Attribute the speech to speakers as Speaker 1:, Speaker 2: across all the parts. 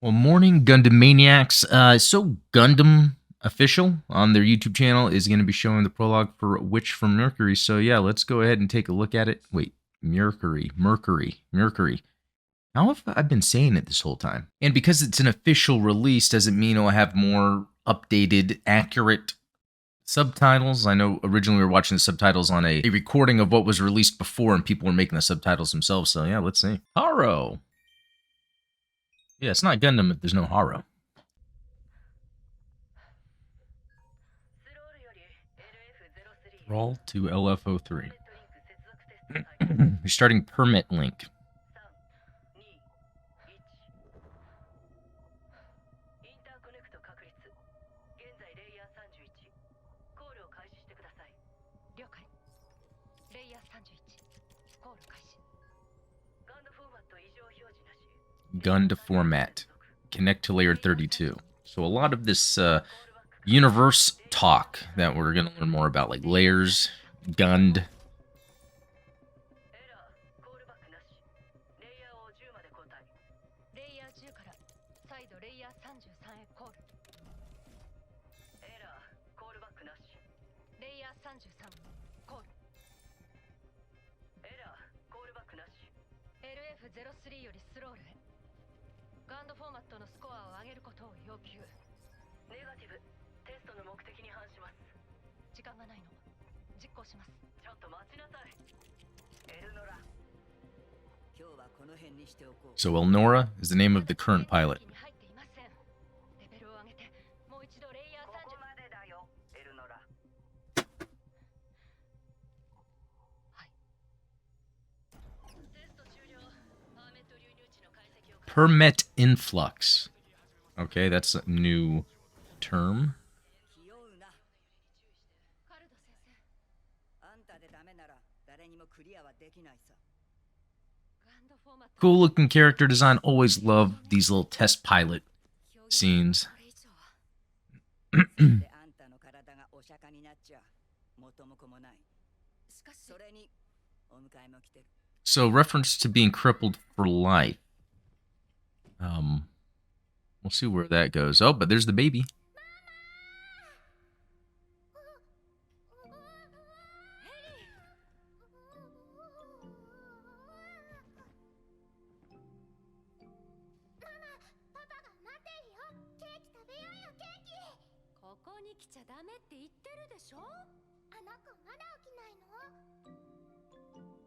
Speaker 1: Well, morning Gundam Maniacs. So Gundam official on their YouTube channel is going to be showing the prologue for Witch from Mercury. So yeah, let's go ahead and take a look at it. Wait, Mercury. How have I been saying it this whole time? And because it's an official release, doesn't mean it'll have more updated, accurate subtitles. I know originally we were watching the subtitles on a recording of what was released before, and people were making the subtitles themselves. So yeah, let's see. Haro. Yeah, it's not Gundam if there's no Haro. Roll to LFO3. You're starting permit link. Gun to format. Connect to layer 32. So a lot of this universe talk that we're going to learn more about, like layers, Gund. So Elnora is the name of the current pilot. Permit influx. Okay, that's a new term. Cool looking character design. Always love these little test pilot scenes. So reference to being crippled for life. We'll see where that goes. Oh, but there's the baby.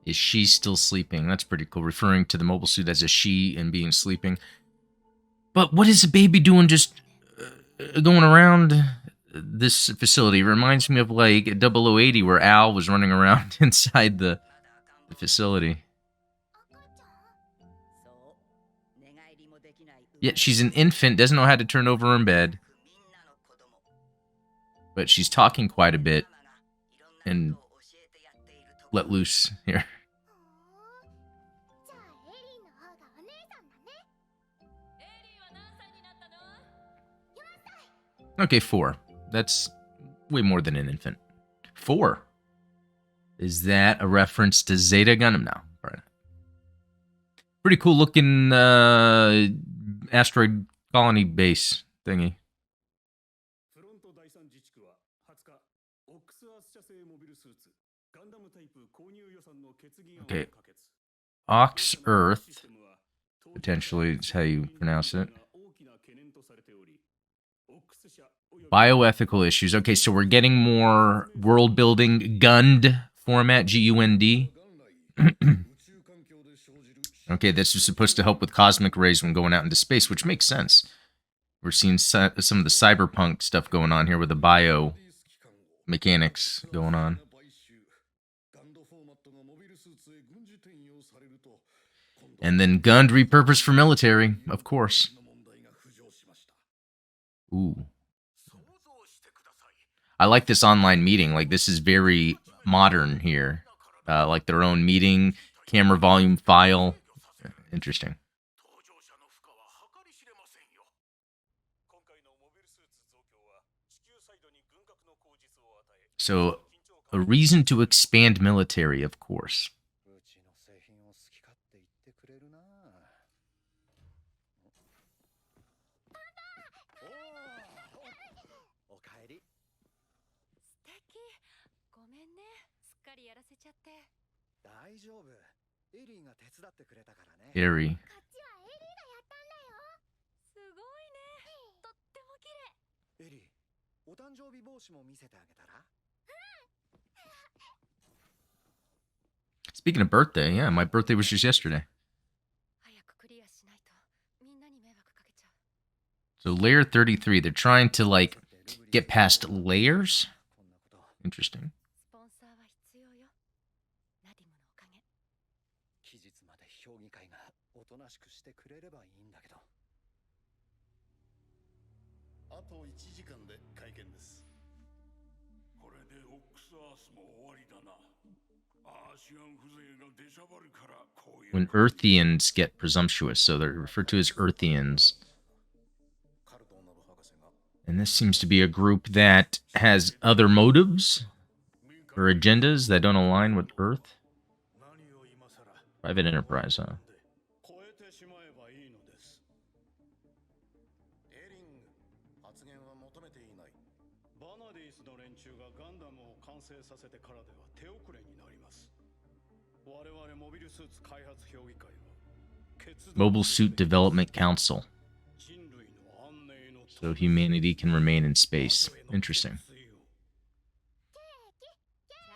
Speaker 1: Is she still sleeping? That's pretty cool. Referring to the mobile suit as a she and being sleeping. But what is the baby doing just going around this facility? It reminds me of like 0080 where Al was running around inside the facility. Yet she's an infant, doesn't know how to turn over in bed. But she's talking quite a bit and let loose here. Okay, 4. That's way more than an infant. 4. Is that a reference to Zeta Gundam now? Right. Pretty cool looking asteroid colony base thingy. Okay. Ox Earth. Potentially, is how you pronounce it. Bioethical issues. Okay, so we're getting more world building Gund format, G-U-N-D. Okay, this is supposed to help with cosmic rays when going out into space, which makes sense. We're seeing some of the cyberpunk stuff going on here with the bio mechanics going on. And then Gund repurposed for military, of course. Ooh. I like this online meeting. Like, this is very modern here. Like their own meeting, camera volume file. Interesting. So, a reason to expand military, of course. Airy. Speaking of birthday, yeah, my birthday was just yesterday. So layer 33, they're trying to like get past layers. Interesting. When Earthians get presumptuous, so they're referred to as Earthians. And this seems to be a group that has other motives or agendas that don't align with Earth. Private enterprise, huh? Mobile Suit Development Council. So humanity can remain in space. Interesting.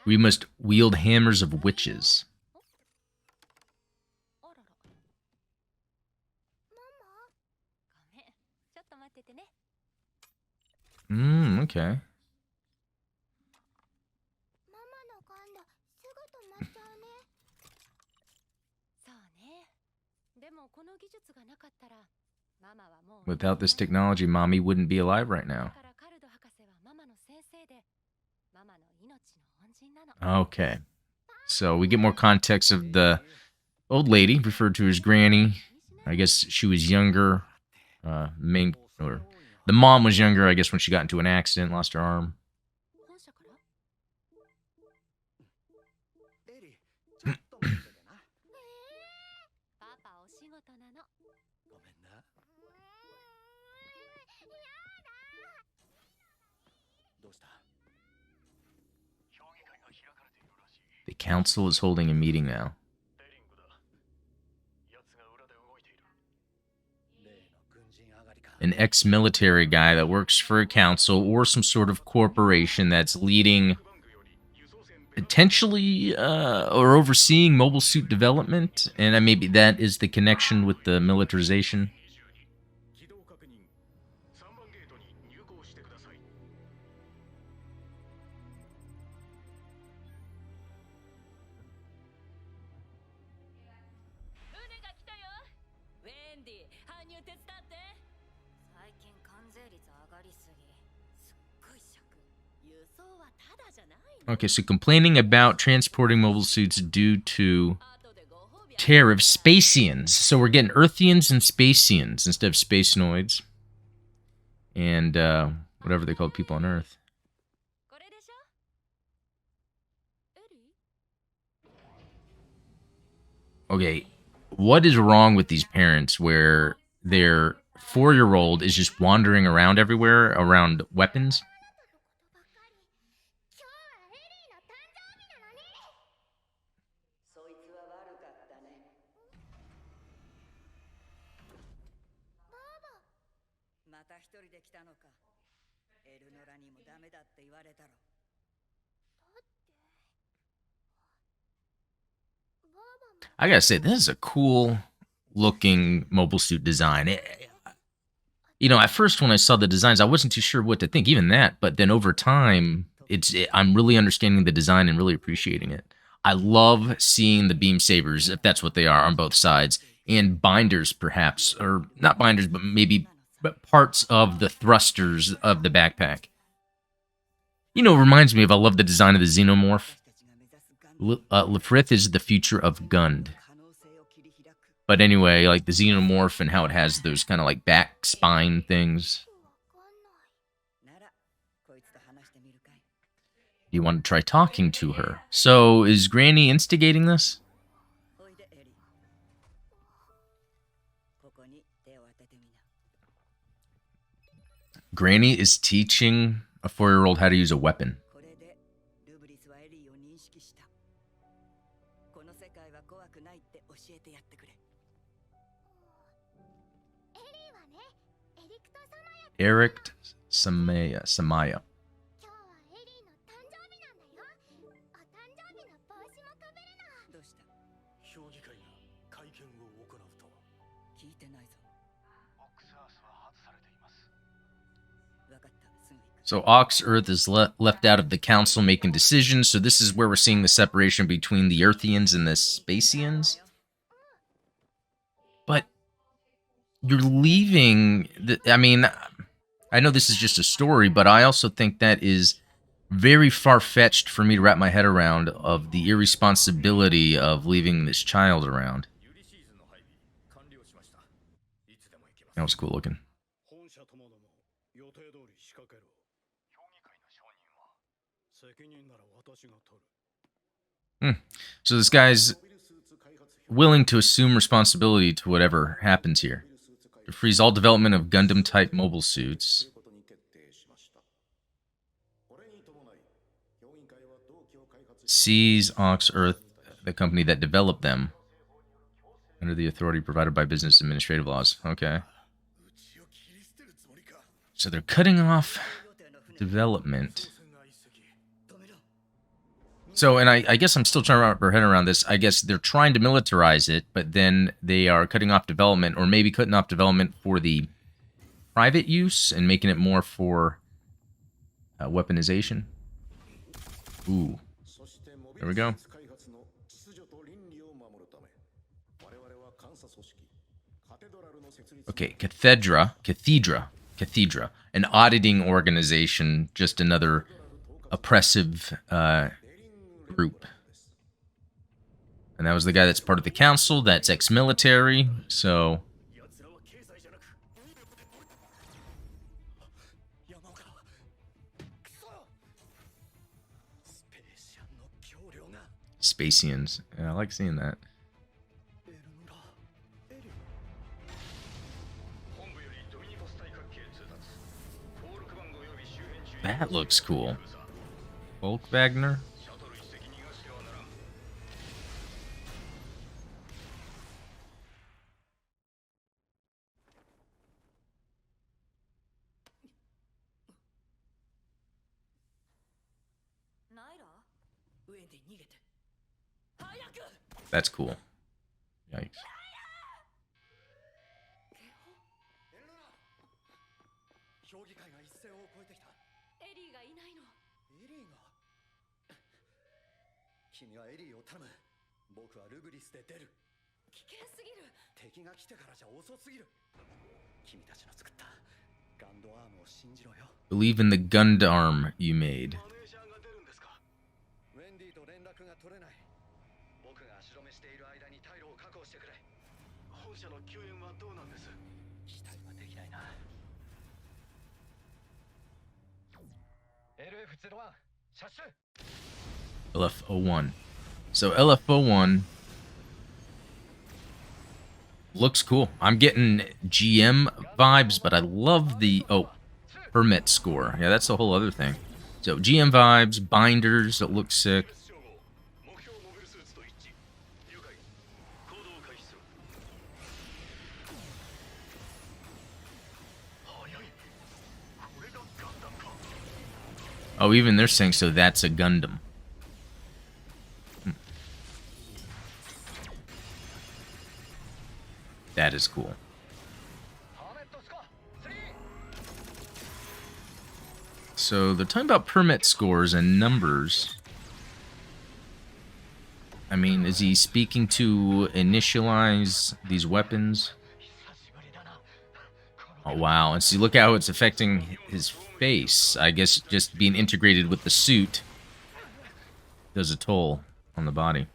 Speaker 1: We must wield hammers of witches. Okay. Without this technology, Mommy wouldn't be alive right now. Okay. So we get more context of the old lady, referred to as Granny. I guess she was younger. Or the mom was younger, I guess, when she got into an accident, lost her arm. The council is holding a meeting now. An ex-military guy that works for a council or some sort of corporation that's leading, potentially, or overseeing mobile suit development. And maybe that is the connection with the militarization. Okay, so complaining about transporting mobile suits due to tariffs, Spacians. So we're getting Earthians and Spacians instead of Spacenoids. And whatever they call people on Earth. Okay, what is wrong with these parents where their 4-year-old is just wandering around everywhere around weapons? I gotta say, this is a cool looking mobile suit design. At first when I saw the designs, I wasn't too sure what to think, even that. But then over time, I'm really understanding the design and really appreciating it. I love seeing the beam sabers, if that's what they are, on both sides, and binders, perhaps, or not binders, but maybe parts of the thrusters of the backpack. It reminds me of, I love the design of the xenomorph. Lefrith is the future of Gund. But anyway, like the xenomorph and how it has those kind of like back spine things. You want to try talking to her. So is Granny instigating this? Granny is teaching a 4-year-old how to use a weapon. Eric Samaya. So Ox Earth is left out of the council making decisions. So this is where we're seeing the separation between the Earthians and the Spacians. But you're leaving. I mean, I know this is just a story, but I also think that is very far-fetched for me to wrap my head around, of the irresponsibility of leaving this child around. That was cool looking. So this guy's willing to assume responsibility to whatever happens here. To freeze all development of Gundam-type mobile suits. Seize Ox Earth, the company that developed them, under the authority provided by business administrative laws. Okay. So they're cutting off development. So, and I guess I'm still trying to wrap my head around this. I guess they're trying to militarize it, but then they are cutting off development, or maybe cutting off development for the private use and making it more for weaponization. Ooh. There we go. Okay, Cathedra. An auditing organization, just another oppressive group. And that was the guy that's part of the council, that's ex-military, so... Spacians. Yeah, I like seeing that. That looks cool. Volk Wagner? That's cool. Yikes. Believe in the Gundam you made. LF01. So LF01 looks cool. I'm getting GM vibes, but I love the permit score. Yeah, that's a whole other thing. So GM vibes, binders that look sick. Oh, even they're saying, so that's a Gundam. That is cool. So they're talking about permit scores and numbers. I mean, is he speaking to initialize these weapons? Oh, wow. And see, look how it's affecting his face. I guess just being integrated with the suit does a toll on the body.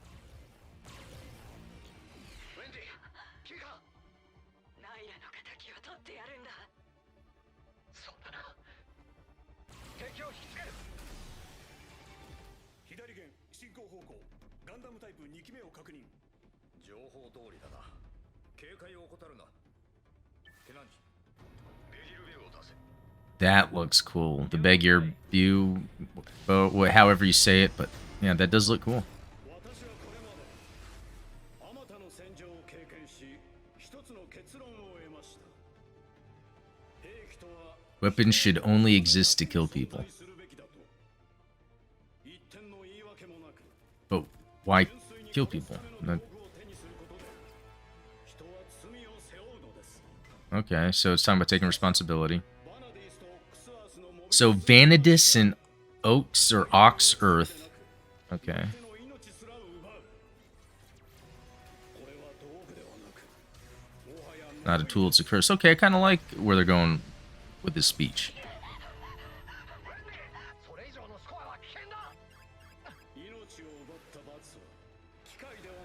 Speaker 1: That looks cool. The beg your view, however you say it, but yeah, that does look cool. Weapons should only exist to kill people. But why kill people? Okay, so it's talking about taking responsibility. So Vanadis and Oaks or Ox Earth. Okay. Not a tool, it's a curse. Okay, I kind of like where they're going with this speech.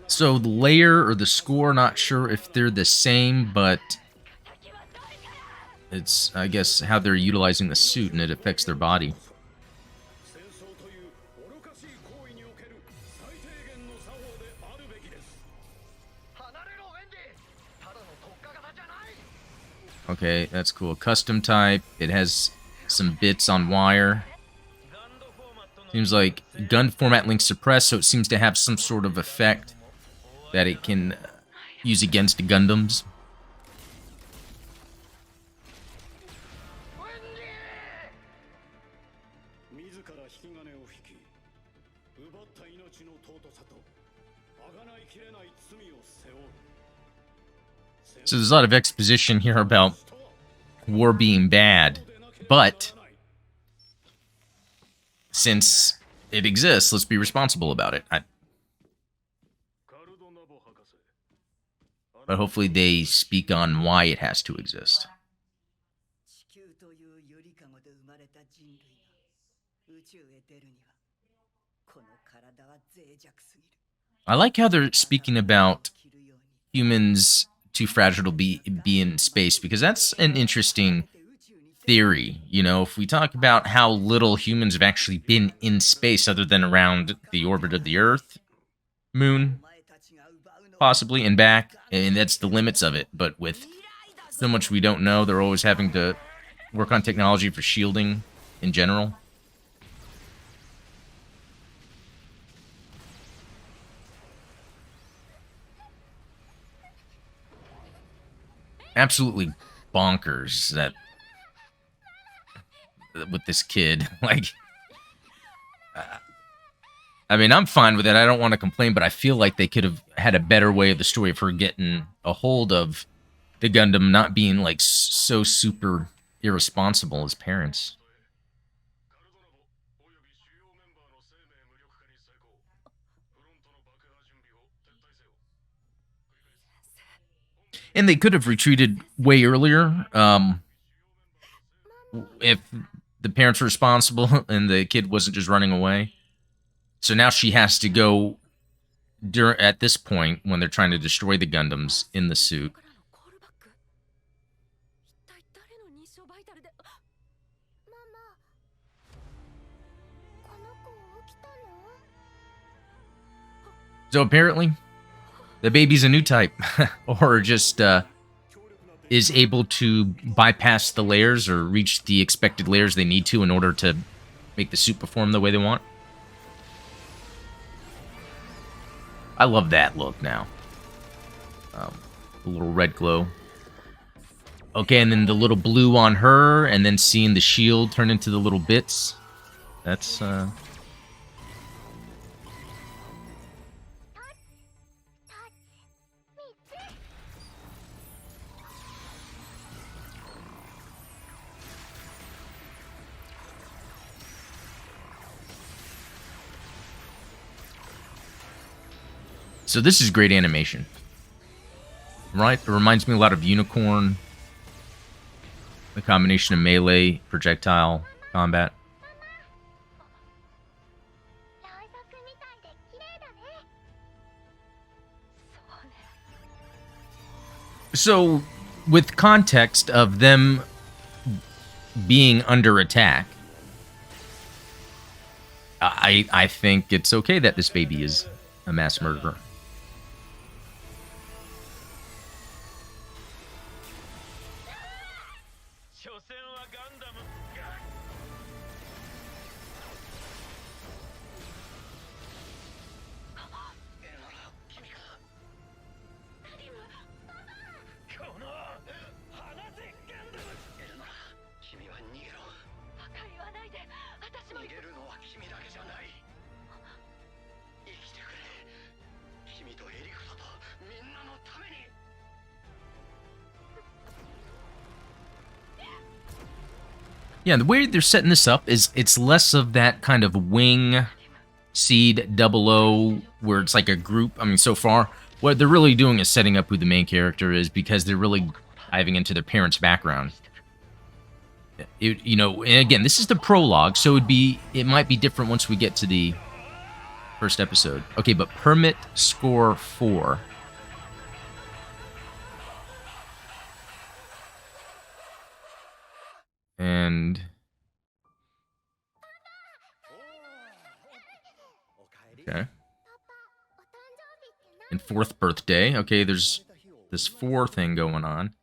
Speaker 1: So the layer or the score, not sure if they're the same, but it's, I guess, how they're utilizing the suit and it affects their body. Okay, that's cool. Custom type. It has some bits on wire. Seems like gun format link suppressed, so it seems to have some sort of effect that it can use against Gundams. So there's a lot of exposition here about war being bad, but since it exists, let's be responsible about it. But hopefully they speak on why it has to exist. I like how they're speaking about humans too fragile to be in space, because that's an interesting theory. You know, if we talk about how little humans have actually been in space other than around the orbit of the Earth, Moon, possibly, and back, and that's the limits of it. But with so much we don't know, they're always having to work on technology for shielding in general. Absolutely bonkers that with this kid. Like, I mean, I'm fine with it. I don't want to complain, but I feel like they could have had a better way of the story for getting a hold of the Gundam, not being like so super irresponsible as parents. And they could have retreated way earlier if the parents were responsible and the kid wasn't just running away. So now she has to go at this point when they're trying to destroy the Gundams in the suit. So apparently, the baby's a new type, or just is able to bypass the layers or reach the expected layers they need to in order to make the suit perform the way they want. I love that look now. The little red glow. Okay, and then the little blue on her, and then seeing the shield turn into the little bits. That's, So this is great animation. Right? It reminds me a lot of Unicorn. The combination of melee, projectile, combat. So, with context of them being under attack, I think it's okay that this baby is a mass murderer. Yeah, the way they're setting this up is it's less of that kind of wing seed double O where it's like a group. I mean, so far, what they're really doing is setting up who the main character is because they're really diving into their parents' background. You know, and again, this is the prologue, so it might be different once we get to the first episode. Okay, but permit score 4. And okay. And 4th birthday. Okay, there's this 4 thing going on.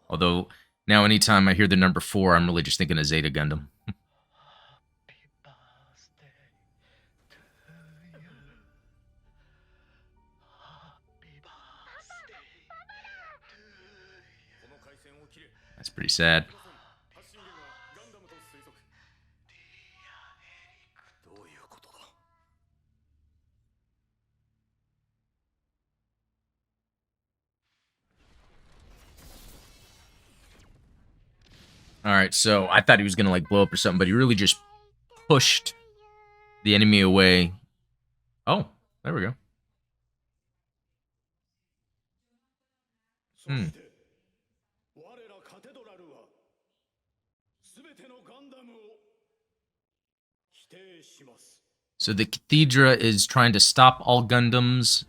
Speaker 1: Although, now anytime I hear the number 4, I'm really just thinking of Zeta Gundam. That's pretty sad. Alright, so I thought he was gonna, like, blow up or something, but he really just pushed the enemy away. Oh, there we go. Hmm. So the Cathedra is trying to stop all Gundams.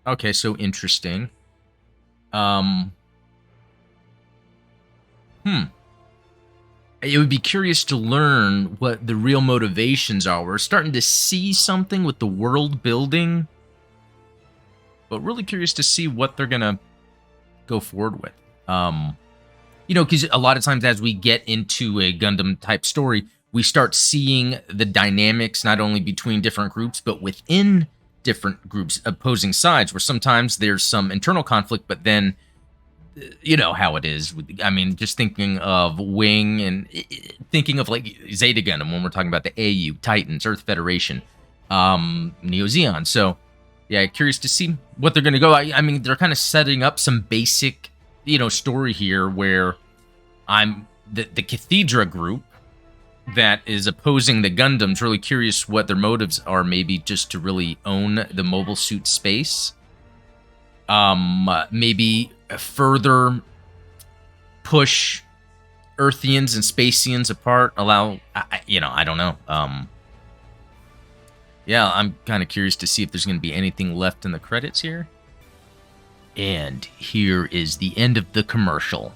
Speaker 1: Okay, so interesting. It would be curious to learn what the real motivations are. We're starting to see something with the world building, but really curious to see what they're gonna go forward with. You know, because a lot of times as we get into a Gundam type story, we start seeing the dynamics not only between different groups, but within different groups, opposing sides, where sometimes there's some internal conflict, but then you know how it is. I mean, just thinking of Wing and thinking of like Zeta Gundam when we're talking about the AU, Titans, Earth Federation, Neo Zeon. So, yeah, curious to see what they're going to go. I mean, they're kind of setting up some basic, you know, story here where I'm the Cathedra group that is opposing the Gundams. Really curious what their motives are. Maybe just to really own the mobile suit space. Maybe further push Earthians and Spacians apart, allow, you know, I don't know. Yeah, I'm kind of curious to see if there's going to be anything left in the credits here. And here is the end of the commercial.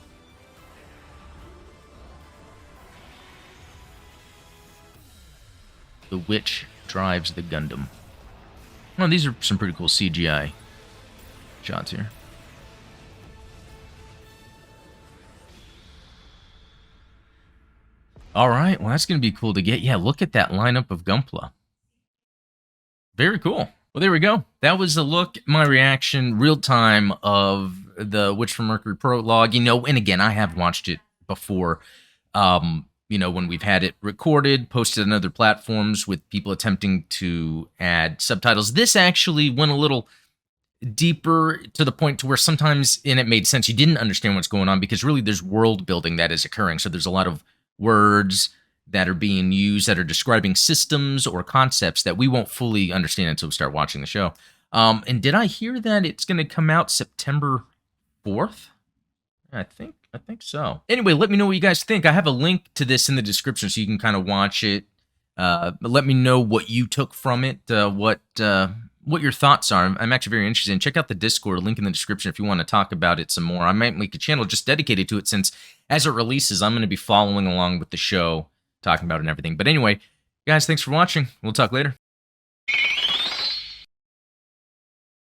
Speaker 1: The witch drives the Gundam. Well, these are some pretty cool CGI shots here. All right, well, that's going to be cool to get. Yeah, look at that lineup of Gunpla. Very cool. Well, there we go. That was a look, my reaction, real time of the Witch from Mercury prologue. You know, and again, I have watched it before. You know, when we've had it recorded, posted on other platforms with people attempting to add subtitles. This actually went a little deeper to the point to where sometimes, and it made sense, you didn't understand what's going on because really there's world building that is occurring. So there's a lot of words that are being used that are describing systems or concepts that we won't fully understand until we start watching the show. And did I hear that it's going to come out September 4th? I think so. Anyway, let me know what you guys think. I have a link to this in the description so you can kind of watch it. Let me know what you took from it, what your thoughts are. I'm actually very interested in. Check out the Discord, link in the description if you want to talk about it some more. I might make a channel just dedicated to it since as it releases, I'm going to be following along with the show, talking about it and everything. But anyway, guys, thanks for watching. We'll talk later.